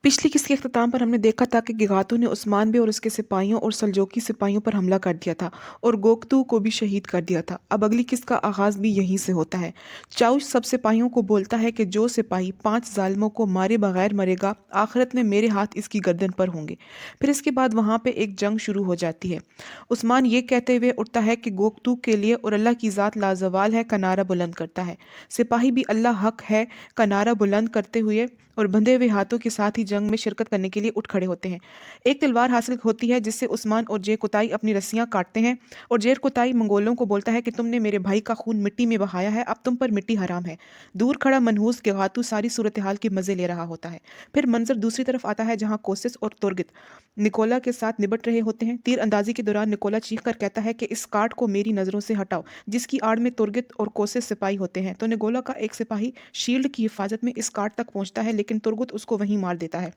पिछली किस्त के अख्ताम पर हमने देखा था कि गिगातों ने उस्मान बे और उसके सिपाहियों और सल्जोकी सिपाहियों पर हमला कर दिया था और गोकतू को भी शहीद कर दिया था। अब अगली किस्त का आगाज़ भी यहीं से होता है। चाउश सब सिपाहियों को बोलता है कि जो सिपाही 5 जालिमों को मारे बगैर मरेगा, आखिरत में मेरे हाथ इसकी गर्दन पर होंगे। फिर इसके बाद वहाँ पे एक जंग शुरू हो जाती है। उस्मान ये कहते हुए उठता है कि गोकतू के लिए और अल्लाह की ज़ात लाजवाल है, का नारा बुलंद करता है। सिपाही भी अल्लाह हक है का नारा बुलंद करते हुए और बंधे हुए हाथों के साथ ही जंग में शिरकत करने के लिए उठ खड़े होते हैं। एक तलवार हासिल होती है जिससे उस्मान और जे कुताई अपनी रस्सियां काटते हैं और जेर कुताई मंगोलों को बोलता है कि तुमने मेरे भाई का खून मिट्टी में बहाया है, अब तुम पर मिट्टी हराम है। दूर खड़ा मनहूस गेगातू सारी सूरत हाल के मजे ले रहा होता है। फिर मंजर दूसरी तरफ आता है जहां कोसिस और तुर्गित निकोला के साथ निबट रहे होते हैं। तीर अंदाजी के दौरान निकोला चीख कर कहता है कि इस काट को मेरी नजरों से हटाओ, जिसकी आड़ में तुर्गित और कोसिस सिपाही होते हैं। तो निकोला का एक सिपाही शील्ड की हिफाजत में इस काट तक पहुंचता है, लेकिन तुर्गुत उसको वहीं मार देता है।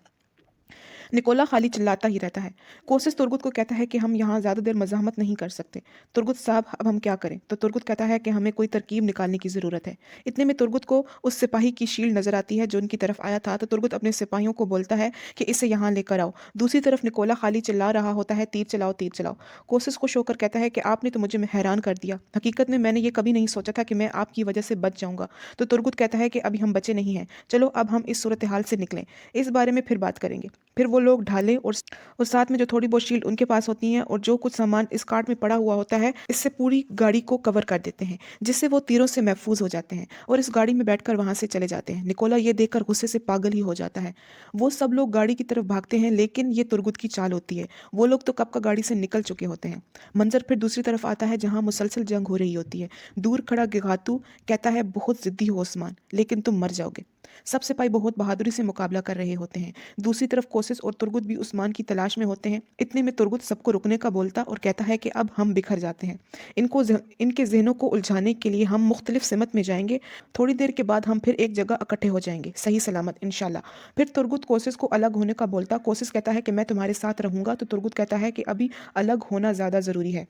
निकोला खाली चिल्लाता ही रहता है। कोसिस तुर्गुत को कहता है कि हम यहाँ ज़्यादा देर मज़ाहमत नहीं कर सकते। तुर्गुत साहब, अब हम क्या करें? तो तुर्गुत कहता है कि हमें कोई तरकीब निकालने की ज़रूरत है। इतने में तुर्गुत को उस सिपाही की शील्ड नज़र आती है जो उनकी तरफ आया था। तो तुर्गुत अपने सिपाहियों को बोलता है कि इसे यहाँ लेकर आओ। दूसरी तरफ निकोला खाली चिल्ला रहा होता है, तीर चलाओ, तीर चलाओ। कोसिस खुश होकर कहता है कि आपने तो मुझे हैरान कर दिया। हकीकत में मैंने ये कभी नहीं सोचा था कि मैं आपकी वजह से बच जाऊंगा। तो तुर्गुत कहता है कि अभी हम बचे नहीं हैं, चलो अब हम इस सूरत हाल से निकलें, इस बारे में फिर बात करेंगे। फिर वो लोग ढाले और साथ में जो थोड़ी बहुत शील्ड उनके पास होती हैं और जो कुछ सामान इस कार्ट में पड़ा हुआ होता है, इससे पूरी गाड़ी को कवर कर देते हैं, जिससे वो तीरों से महफूज हो जाते हैं और इस गाड़ी में बैठकर वहां से चले जाते हैं। निकोला ये देखकर गुस्से से पागल ही हो जाता है। वो सब लोग गाड़ी की तरफ भागते हैं, लेकिन ये तुर्गुत की चाल होती है। वो लोग तो कब का गाड़ी से निकल चुके होते हैं। मंजर फिर दूसरी तरफ आता है जहां मुसलसल जंग हो रही होती है। दूर खड़ा गिगातू कहता है, बहुत जिद्दी हो उस्मान, लेकिन तुम मर जाओगे। सब सिपाही बहुत बहादुरी से मुकाबला कर रहे होते हैं। दूसरी तरफ कोसिस और तुर्गुत भी उस्मान की तलाश में होते हैं। इतने में तुर्गुत सबको रुकने का बोलता और कहता है कि अब हम बिखर जाते हैं। इनके जहनों को उलझाने के लिए हम मुख्तलिफ सिमत में जाएंगे। थोड़ी देर के बाद हम फिर एक जगह इकट्ठे हो जाएंगे, सही सलामत इंशाल्लाह। फिर तुर्गुत कोसिस को अलग होने का बोलता। कोसिस कहता है कि मैं तुम्हारे साथ रहूंगा। तो तुर्गुत कहता है कि अभी अलग होना ज़्यादा ज़रूरी है।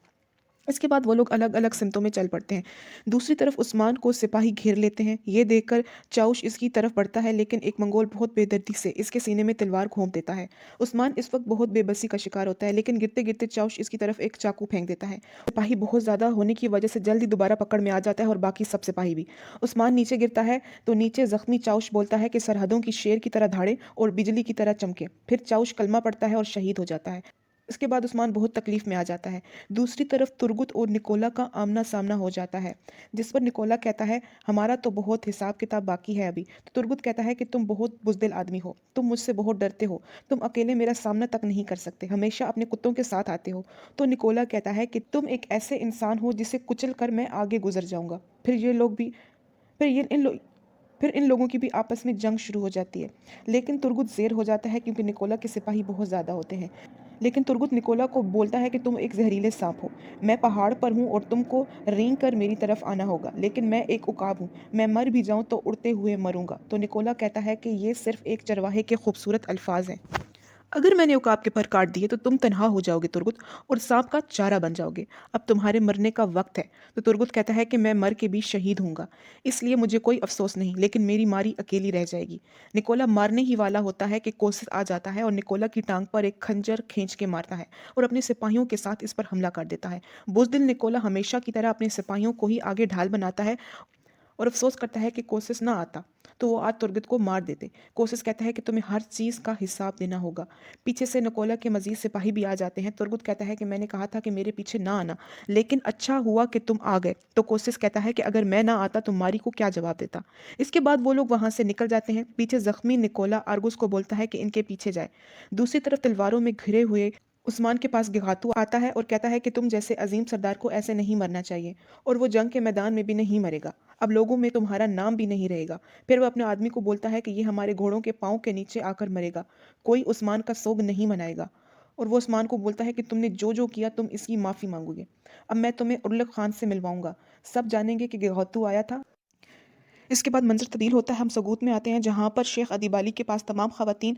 इसके बाद वो लोग अलग अलग सिमतों में चल पड़ते हैं। दूसरी तरफ उस्मान को सिपाही घेर लेते हैं। ये देखकर चाउश इसकी तरफ बढ़ता है, लेकिन एक मंगोल बहुत बेदर्दी से इसके सीने में तलवार घोंप देता है। उस्मान इस वक्त बहुत बेबसी का शिकार होता है, लेकिन गिरते गिरते चाउश इसकी तरफ एक चाकू फेंक देता है। सिपाही बहुत ज़्यादा होने की वजह से जल्दी दोबारा पकड़ में आ जाता है और बाकी सब सिपाही भी। उस्मान नीचे गिरता है तो नीचे जख्मी चाउश बोलता है कि सरहदों की शेर की तरह धाड़े और बिजली की तरह चमके। फिर चाउश कलमा पड़ता है और शहीद हो जाता है। इसके बाद उस्मान बहुत तकलीफ में आ जाता है। दूसरी तरफ तुर्गुत और निकोला का आमना सामना हो जाता है, जिस पर निकोला कहता है, हमारा तो बहुत हिसाब किताब बाकी है अभी। तो तुर्गुत कहता है कि तुम बहुत बुज़दिल आदमी हो, तुम मुझसे बहुत डरते हो, तुम अकेले मेरा सामना तक नहीं कर सकते, हमेशा अपने कुत्तों के साथ आते हो। तो निकोला कहता है कि तुम एक ऐसे इंसान हो जिसे कुचल कर मैं आगे गुजर जाऊंगा। फिर ये लोग भी फिर ये इन लो, फिर इन लोगों की भी आपस में जंग शुरू हो जाती है, लेकिन तुर्गुत ज़ेर हो जाता है क्योंकि निकोला के सिपाही बहुत ज़्यादा होते हैं। लेकिन तुर्गुत निकोला को बोलता है कि तुम एक जहरीले सांप हो, मैं पहाड़ पर हूँ और तुमको रेंग कर मेरी तरफ आना होगा, लेकिन मैं एक उकाब हूँ, मैं मर भी जाऊँ तो उड़ते हुए मरूंगा। तो निकोला कहता है कि ये सिर्फ एक चरवाहे के खूबसूरत अल्फाज हैं। अगर मैंने उकाब के पर काट दिए तो तुम तन्हा हो जाओगे तुर्गुत, और सांप का चारा बन जाओगे। अब तुम्हारे मरने का वक्त है। तो तुर्गुत कहता है कि मैं मर के भी शहीद हूंगा, इसलिए मुझे कोई अफसोस नहीं, लेकिन मेरी मारी अकेली रह जाएगी। निकोला मारने ही वाला होता है कि कोसिस आ जाता है और निकोला की टांग पर एक खंजर खींच के मारता है और अपने सिपाहियों के साथ इस पर हमला कर देता है। बुज़दिल निकोला हमेशा की तरह अपने सिपाहियों को ही आगे ढाल बनाता है और अफसोस करता है कि कोसिस ना आता तो वो आज तुर्गत को मार देते। कोसिस कहता है कि तुम्हें हर चीज़ का हिसाब देना होगा। पीछे से निकोला के मजीद सिपाही भी आ जाते हैं। तुर्गत कहता है कि मैंने कहा था कि मेरे पीछे ना आना, लेकिन अच्छा हुआ कि तुम आ गए। तो कोसिस कहता है कि अगर मैं ना आता तो मारी को क्या जवाब देता। इसके बाद वो लोग वहां से निकल जाते हैं। पीछे जख्मी निकोला आर्गुस को बोलता है कि इनके पीछे जाए। दूसरी तरफ तलवारों में घिरे हुए उस्मान के पास गिगातू आता है और कहता है कि तुम जैसे अजीम सरदार को ऐसे नहीं मरना चाहिए, और वो जंग के मैदान में भी नहीं मरेगा, अब लोगों में तुम्हारा नाम भी नहीं रहेगा। फिर वह अपने आदमी को बोलता है कि ये हमारे घोड़ों के पाँव के नीचे आकर मरेगा, कोई उस्मान का सोग नहीं मनाएगा। और वो उस्मान को बोलता है कि तुमने जो जो किया तुम इसकी माफ़ी मांगोगे, अब मैं तुम्हें उर्लक खान से मिलवाऊंगा, सब जानेंगे कि गिगातू आया था। इसके बाद मंजर तब्दील होता है। हम सबूत में आते हैं जहाँ पर शेख अदीब अली के पास तमाम खवातीन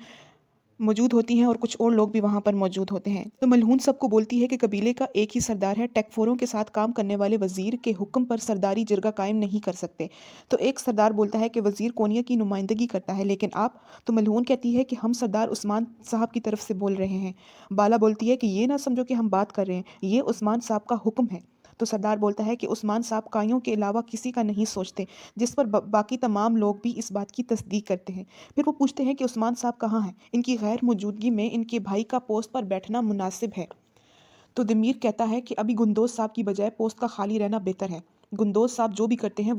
موجود ہوتی ہیں اور کچھ اور لوگ بھی وہاں پر موجود ہوتے ہیں۔ تو ملہون سب کو بولتی ہے کہ قبیلے کا ایک ہی سردار ہے، ٹیکفوروں کے ساتھ کام کرنے والے وزیر کے حکم پر سرداری جرگہ قائم نہیں کر سکتے۔ تو ایک سردار بولتا ہے کہ وزیر کونیا کی نمائندگی کرتا ہے، لیکن آپ؟ تو ملہون کہتی ہے کہ ہم سردار عثمان صاحب کی طرف سے بول رہے ہیں۔ بالا بولتی ہے کہ یہ نہ سمجھو کہ ہم بات کر رہے ہیں، یہ عثمان صاحب کا حکم ہے۔ تو سردار بولتا ہے کہ عثمان صاحب کائیوں کے علاوہ کسی کا نہیں سوچتے، جس پر باقی تمام لوگ بھی اس بات کی تصدیق کرتے ہیں۔ پھر وہ پوچھتے ہیں کہ عثمان صاحب کہاں ہیں؟ ان کی غیر موجودگی میں ان کے بھائی کا پوسٹ پر بیٹھنا مناسب ہے؟ تو دمیر کہتا ہے کہ ابھی گندوز صاحب کی بجائے پوسٹ کا خالی رہنا بہتر ہے۔ گندوز صاحب جو بھی کرتے ہیں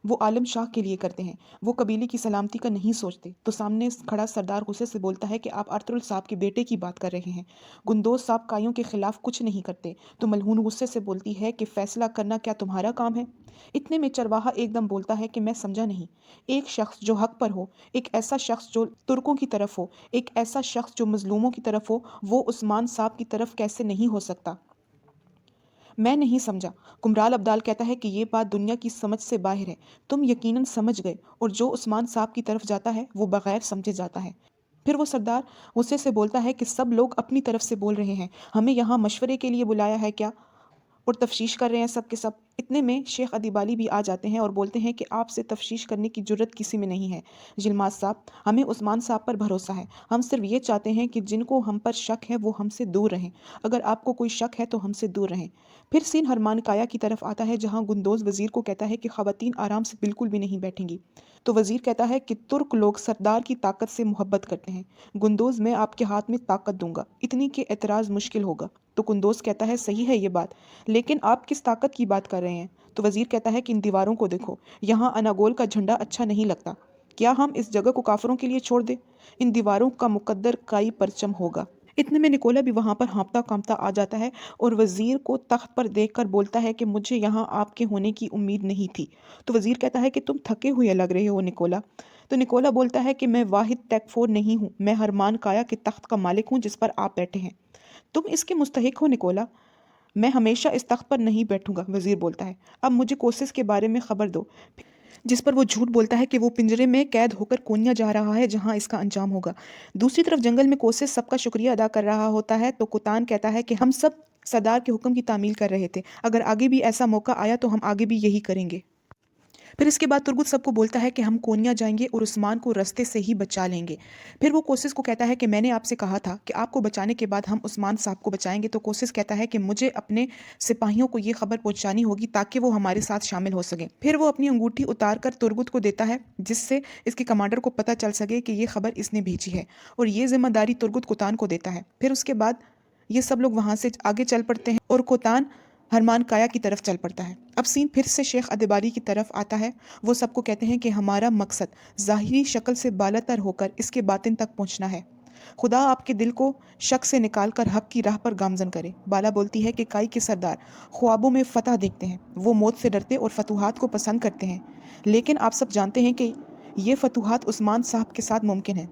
وہ عالم شاہ کے لیے کرتے ہیں، وہ قبیلے کی سلامتی کا نہیں سوچتے۔ تو سامنے کھڑا سردار غصے سے بولتا ہے کہ آپ ارطغرل صاحب کے بیٹے کی بات کر رہے ہیں، گندوز صاحب کائیوں کے خلاف کچھ نہیں کرتے۔ تو ملہون غصے سے بولتی ہے کہ فیصلہ کرنا کیا تمہارا کام ہے؟ اتنے میں چرواہا ایک دم بولتا ہے کہ میں سمجھا نہیں۔ ایک شخص جو حق پر ہو، ایک ایسا شخص جو ترکوں کی طرف ہو، ایک ایسا شخص جو مظلوموں کی طرف ہو، وہ عثمان صاحب کی طرف کیسے نہیں ہو سکتا؟ میں نہیں سمجھا۔ کمرال ابدال کہتا ہے کہ یہ بات دنیا کی سمجھ سے باہر ہے، تم یقیناً سمجھ گئے، اور جو عثمان صاحب کی طرف جاتا ہے وہ بغیر سمجھے جاتا ہے۔ پھر وہ سردار غصے سے بولتا ہے کہ سب لوگ اپنی طرف سے بول رہے ہیں، ہمیں یہاں مشورے کے لیے بلایا ہے کیا؟ اور تفتیش کر رہے ہیں سب کے سب۔ اتنے میں شیخ ادیبالی بھی آ جاتے ہیں اور بولتے ہیں کہ آپ سے تفتیش کرنے کی جرت کسی میں نہیں ہے جلماز صاحب، ہمیں عثمان صاحب پر بھروسہ ہے، ہم صرف یہ چاہتے ہیں کہ جن کو ہم پر شک ہے وہ ہم سے دور رہیں، اگر آپ کو کوئی شک ہے تو ہم سے دور رہیں۔ پھر سین ہرمان کایا کی طرف آتا ہے جہاں گندوز وزیر کو کہتا ہے کہ خواتین آرام سے بالکل بھی نہیں بیٹھیں گی۔ تو وزیر کہتا ہے کہ ترک لوگ سردار کی طاقت سے محبت کرتے ہیں، گندوز میں آپ کے ہاتھ میں طاقت دوں گا، اتنی کہ اعتراض مشکل ہوگا۔ تو گندوز کہتا ہے صحیح ہے یہ بات، لیکن آپ کس طاقت کی بات کر رہے ہیں؟ تو وزیر کہتا ہے کہ ان دیواروں کو دیکھو، یہاں اناگول کا جھنڈا اچھا نہیں لگتا، کیا ہم اس جگہ کو کافروں کے لیے چھوڑ دیں؟ ان دیواروں کا مقدر کائی پرچم ہوگا۔ اتنے میں نکولا بھی وہاں پر ہانپتا کانپتا آ جاتا ہے اور وزیر کو تخت پر دیکھ کر بولتا ہے کہ مجھے یہاں آپ کے ہونے کی امید نہیں تھی۔ تو وزیر کہتا ہے کہ تم تھکے ہوئے لگ رہے ہو نکولا۔ تو نکولا بولتا ہے کہ میں واحد ٹیکفور نہیں ہوں، میں ہرمان کایا کے تخت کا مالک ہوں جس پر آپ بیٹھے ہیں، تم اس کے مستحق ہو نکولا۔ میں ہمیشہ اس تخت پر نہیں بیٹھوں گا، وزیر بولتا ہے، اب مجھے کوسس کے بارے میں خبر دو۔ جس پر وہ جھوٹ بولتا ہے کہ وہ پنجرے میں قید ہو کر کونیا جا رہا ہے جہاں اس کا انجام ہوگا۔ دوسری طرف جنگل میں کوسس سب کا شکریہ ادا کر رہا ہوتا ہے تو کوتان کہتا ہے کہ ہم سب سردار کے حکم کی تعمیل کر رہے تھے، اگر آگے بھی ایسا موقع آیا تو ہم آگے بھی یہی کریں گے۔ پھر اس کے بعد ترگت سب کو بولتا ہے کہ ہم کونیا جائیں گے اور عثمان کو رستے سے ہی بچا لیں گے۔ پھر وہ کوسس کو کہتا ہے کہ میں نے آپ سے کہا تھا کہ آپ کو بچانے کے بعد ہم عثمان صاحب کو بچائیں گے۔ تو کوسس کہتا ہے کہ مجھے اپنے سپاہیوں کو یہ خبر پہنچانی ہوگی تاکہ وہ ہمارے ساتھ شامل ہو سکیں۔ پھر وہ اپنی انگوٹھی اتار کر ترگت کو دیتا ہے جس سے اس کے کمانڈر کو پتہ چل سکے کہ یہ خبر اس نے بھیجی ہے، اور یہ ذمہ داری ترگت کوتان کو دیتا ہے۔ پھر اس کے بعد یہ سب لوگ وہاں سے آگے چل پڑتے ہیں اور کوتان ہرمان کایا کی طرف چل پڑتا ہے۔ اب سین پھر سے شیخ ادیبالی کی طرف آتا ہے، وہ سب کو کہتے ہیں کہ ہمارا مقصد ظاہری شکل سے بالا تر ہو کر اس کے باطن تک پہنچنا ہے، خدا آپ کے دل کو شک سے نکال کر حق کی راہ پر گامزن کرے۔ بالا بولتی ہے کہ کائی کے سردار خوابوں میں فتح دیکھتے ہیں، وہ موت سے ڈرتے اور فتوحات کو پسند کرتے ہیں، لیکن آپ سب جانتے ہیں کہ یہ فتوحات عثمان صاحب کے ساتھ ممکن ہے۔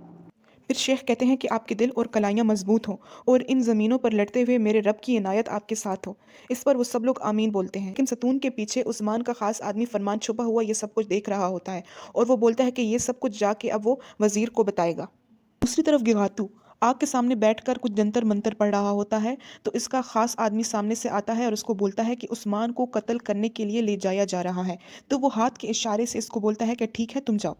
پھر شیخ کہتے ہیں کہ آپ کے دل اور کلائیاں مضبوط ہوں اور ان زمینوں پر لڑتے ہوئے میرے رب کی عنایت آپ کے ساتھ ہو۔ اس پر وہ سب لوگ آمین بولتے ہیں، لیکن ستون کے پیچھے عثمان کا خاص آدمی فرمان چھپا ہوا یہ سب کچھ دیکھ رہا ہوتا ہے اور وہ بولتا ہے کہ یہ سب کچھ جا کے اب وہ وزیر کو بتائے گا۔ دوسری طرف گگاتو آگ کے سامنے بیٹھ کر کچھ جنتر منتر پڑھ رہا ہوتا ہے تو اس کا خاص آدمی سامنے سے آتا ہے اور اس کو بولتا ہے کہ عثمان کو قتل کرنے کے لیے لے جایا جا رہا ہے۔ تو وہ ہاتھ کے اشارے سے اس کو بولتا ہے کہ ٹھیک ہے تم جاؤ۔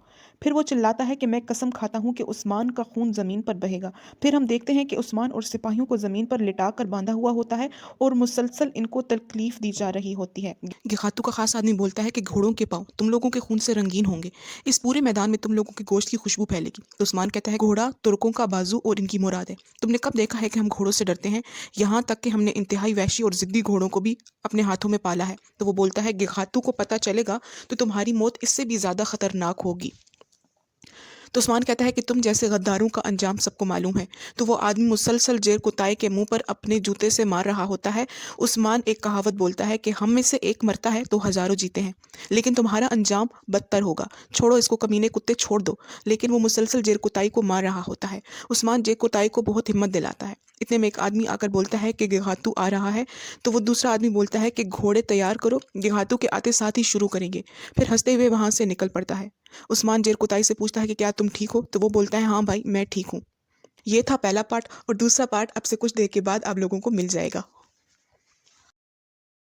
پھر وہ چلاتا ہے کہ میں قسم کھاتا ہوں کہ عثمان کا خون زمین پر بہے گا۔ پھر ہم دیکھتے ہیں کہ عثمان اور سپاہیوں کو زمین پر لٹا کر باندھا ہوا ہوتا ہے اور مسلسل ان کو تکلیف دی جا رہی ہوتی ہے۔ گخاتو کا خاص آدمی بولتا ہے کہ گھوڑوں کے پاؤں تم لوگوں کے خون سے رنگین ہوں گے، اس پورے میدان میں تم لوگوں کے گوشت کی خوشبو پھیلے گی۔ تو عثمان کہتا ہے گھوڑا ترکوں کا بازو اور ان کی مراد ہے، تم نے کب دیکھا ہے کہ ہم گھوڑوں سے ڈرتے ہیں؟ یہاں تک کہ ہم نے انتہائی وحشی اور ضدی گھوڑوں کو بھی اپنے ہاتھوں میں پالا ہے۔ تو وہ بولتا ہے گخاتو کو پتہ چلے گا تو تمہاری موت اس سے بھی زیادہ خطرناک ہوگی۔ تو عثمان کہتا ہے کہ تم جیسے غداروں کا انجام سب کو معلوم ہے۔ تو وہ آدمی مسلسل جیر کتائے کے منہ پر اپنے جوتے سے مار رہا ہوتا ہے۔ عثمان ایک کہاوت بولتا ہے کہ ہم میں سے ایک مرتا ہے تو ہزاروں جیتے ہیں، لیکن تمہارا انجام بدتر ہوگا، چھوڑو اس کو کمینے کتے، چھوڑ دو۔ لیکن وہ مسلسل جیر کتائی کو مار رہا ہوتا ہے۔ عثمان جیر کتائی کو بہت ہمت دلاتا ہے۔ اتنے میں ایک آدمی آ کر بولتا ہے کہ گگاتو آ رہا ہے۔ تو وہ دوسرا آدمی بولتا ہے کہ گھوڑے تیار کرو، گگاتو کے آتے ساتھ ہی شروع کریں گے۔ پھر ہنستے ہوئے وہاں سے نکل پڑتا ہے۔ عثمان جیر کتائی سے پوچھتا ہے کہ کیا تم ٹھیک ہو؟ تو وہ بولتا ہے ہاں بھائی میں ٹھیک ہوں۔ یہ تھا پہلا پارٹ، اور دوسرا پارٹ اب سے کچھ دیر کے بعد آپ لوگوں کو مل جائے گا۔